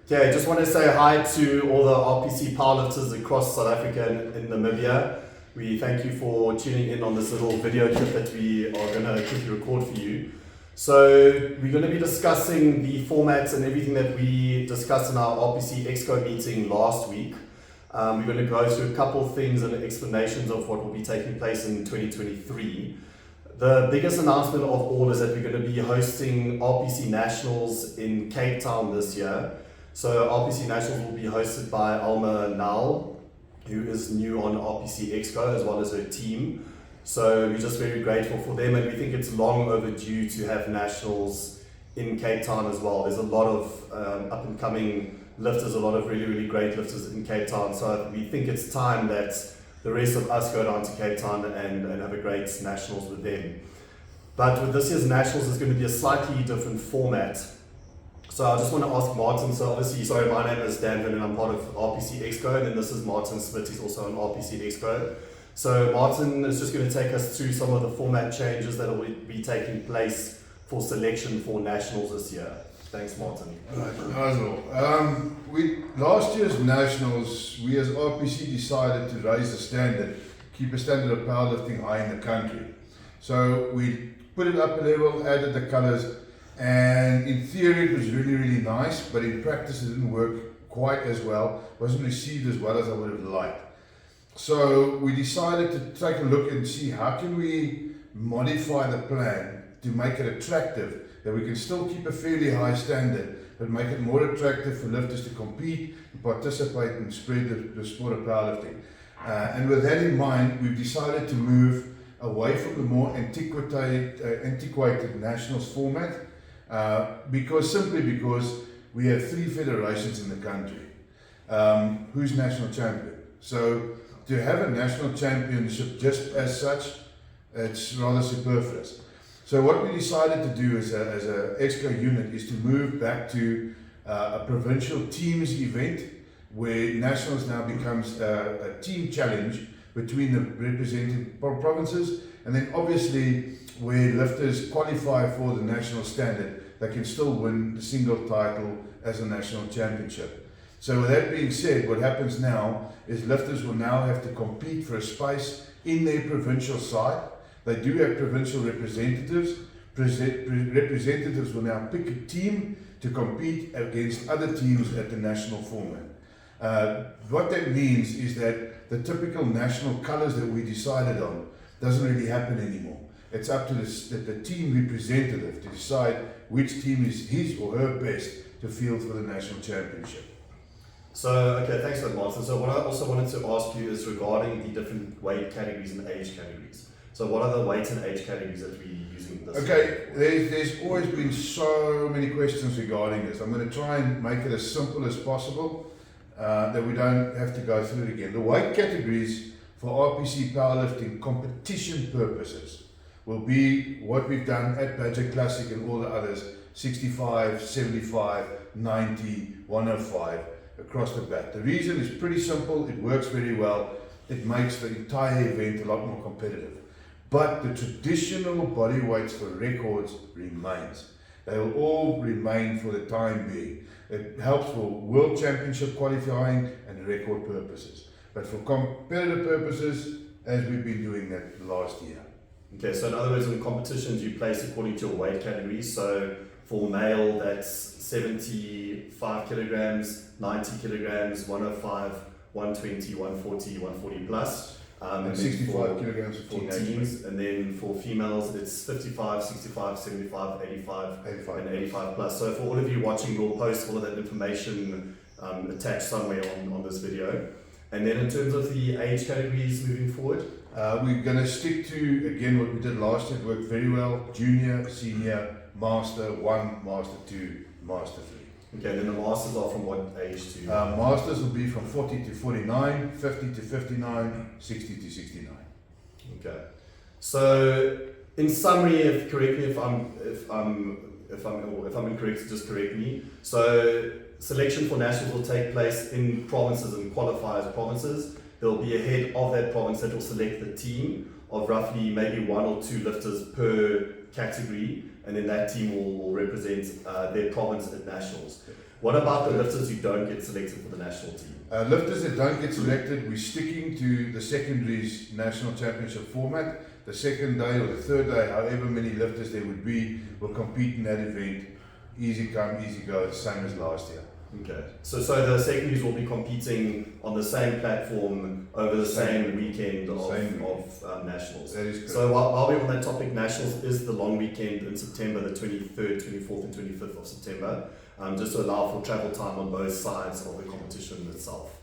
Okay, just want to say hi to all the RPC powerlifters across South Africa and in Namibia. We thank you for tuning in on this little video clip that we are going to quickly record for you. So we're going to be discussing the formats and everything that we discussed in our RPC Exco meeting last week. We're going to go through a couple of things and explanations of what will be taking place in 2023. The biggest announcement of all is that we're going to be hosting RPC Nationals in Cape Town this year. So RPC Nationals will be hosted by Alma Nal, who is new on RPC Exco, as well as her team. So we're just very grateful for them, and we think it's long overdue to have Nationals in Cape Town as well. There's a lot of up-and-coming lifters, a lot of really, really great lifters in Cape Town. So we think it's time that the rest of us go down to Cape Town and have a great Nationals with them. But with this year's Nationals, it's going to be a slightly different format. So I just want to ask Martin, so obviously, sorry, my name is Dan and I'm part of RPC Exco, and then this is Martin Smit, he's also on RPC Exco. So Martin is just going to take us through some of the format changes that will be taking place for selection for Nationals this year. Thanks, Martin. Last year's Nationals, we as RPC decided to raise the standard, keep a standard of powerlifting high in the country. So we put it up a level, added the colours, and in theory it was really, really nice, but in practice it didn't work quite as well, wasn't received as well as I would have liked. So we decided to take a look and see how can we modify the plan to make it attractive, that we can still keep a fairly high standard, but make it more attractive for lifters to compete, and participate and spread the sport of powerlifting. And with that in mind, we've decided to move away from the more antiquated Nationals format, simply because we have 3 federations in the country. Who's national champion? So to have a national championship just as such, it's rather superfluous. So what we decided to do as a Exco unit is to move back to a provincial teams event, where Nationals now becomes a team challenge between the represented provinces, and then obviously where lifters qualify for the national standard, they can still win the single title as a national championship. So with that being said, what happens now is lifters will now have to compete for a space in their provincial side. They do have provincial representatives. Representatives will now pick a team to compete against other teams at the national format. What that means is that the typical national colours that we decided on doesn't really happen anymore. It's up to the team representative to decide which team is his or her best to field for the national championship. So, okay, thanks for that, Martin. So what I also wanted to ask you is regarding the different weight categories and age categories. So what are the weight and age categories that we're using this year? There's always been so many questions regarding this. I'm going to try and make it as simple as possible, that we don't have to go through it again. The weight categories for RPC powerlifting competition purposes will be what we've done at Badger Classic and all the others, 65, 75, 90, 105 across the bat. The reason is pretty simple, it works very well, it makes the entire event a lot more competitive. But the traditional body weights for records remains. They will all remain for the time being. It helps for World Championship qualifying and record purposes. But for competitive purposes, as we've been doing that last year. Okay, so in other words, in competitions you place according to your weight categories. So for male, that's 75 kilograms, 90 kilograms, 105, 120, 140, 140 plus. And 65 kilograms for teams. And then for females, it's 55, 65, 75, 85, and 85 plus. So for all of you watching, we'll post all of that information attached somewhere on this video. And then in terms of the age categories moving forward? We're going to stick to, again, what we did last year. It worked very well. Junior, senior, Master 1, Master 2, Master 3. Okay, then the Masters are from what age to? Masters will be from 40 to 49, 50 to 59, 60 to 69. Okay. So, in summary, correct me if I'm incorrect, just correct me. So, selection for Nationals will take place in provinces and qualify as provinces. There will be a head of that province that will select the team. of roughly maybe 1 or 2 lifters per category, and then that team will represent their province at nationals. What about the lifters who don't get selected for the national team? Lifters that don't get selected, we're sticking to the secondaries national championship format. The second day or the third day, however many lifters there would be, will compete in that event. Easy come, easy go, same as last year. Okay, so the secondaries will be competing on the same platform over the same weekend of nationals. That is correct. So while we're on that topic, nationals is the long weekend in September, the 23rd, 24th and 25th of September, just to allow for travel time on both sides of the competition itself.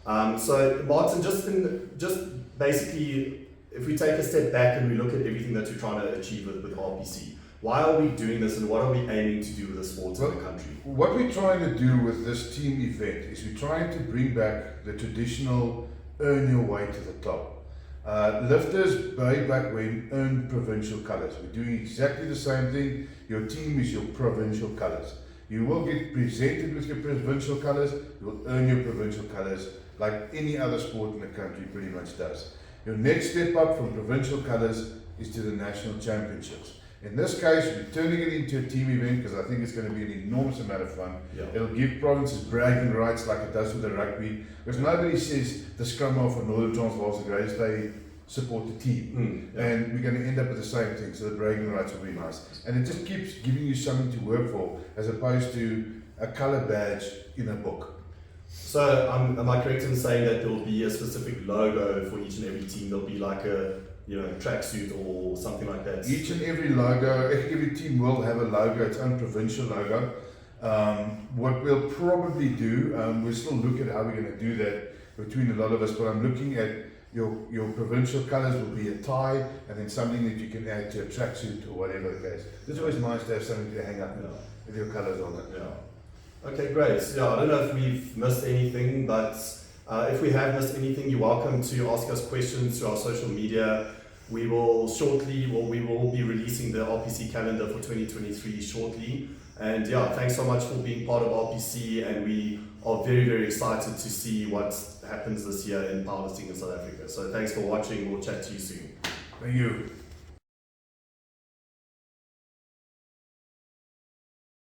So Martin, just basically, if we take a step back and we look at everything that you're trying to achieve with RPC, why are we doing this and what are we aiming to do with the sports in the country? What we're trying to do with this team event is we're trying to bring back the traditional earn your way to the top. Lifters way back when earned provincial colours. We're doing exactly the same thing. Your team is your provincial colours. You will get presented with your provincial colours, you will earn your provincial colours like any other sport in the country pretty much does. Your next step up from provincial colours is to the national championships. In this case, we're turning it into a team event because I think it's going to be an enormous amount of fun. Yeah. It'll give provinces bragging rights like it does with the rugby. Because nobody says the scrum half for Northern Transvaal is the greatest, they support the team. Yeah. And we're going to end up with the same thing, so the bragging rights will be nice. And it just keeps giving you something to work for as opposed to a colour badge in a book. So am I correct in saying that there will be a specific logo for each and every team? There'll be like a tracksuit or something like that? Each and every logo, every team will have a logo, its own provincial logo. What we'll probably do, we'll still look at how we're going to do that between a lot of us, but I'm looking at your provincial colours will be a tie and then something that you can add to a tracksuit or whatever the case. It's always nice to have something to hang up with your colours on it. Yeah. Okay, great. Yeah, I don't know if we've missed anything, but if we have missed anything, you're welcome to ask us questions through our social media. We will be releasing the RPC calendar for 2023 shortly. And yeah, thanks so much for being part of RPC, and we are very, very excited to see what happens this year in powerlifting in South Africa. So thanks for watching. We'll chat to you soon. Thank you.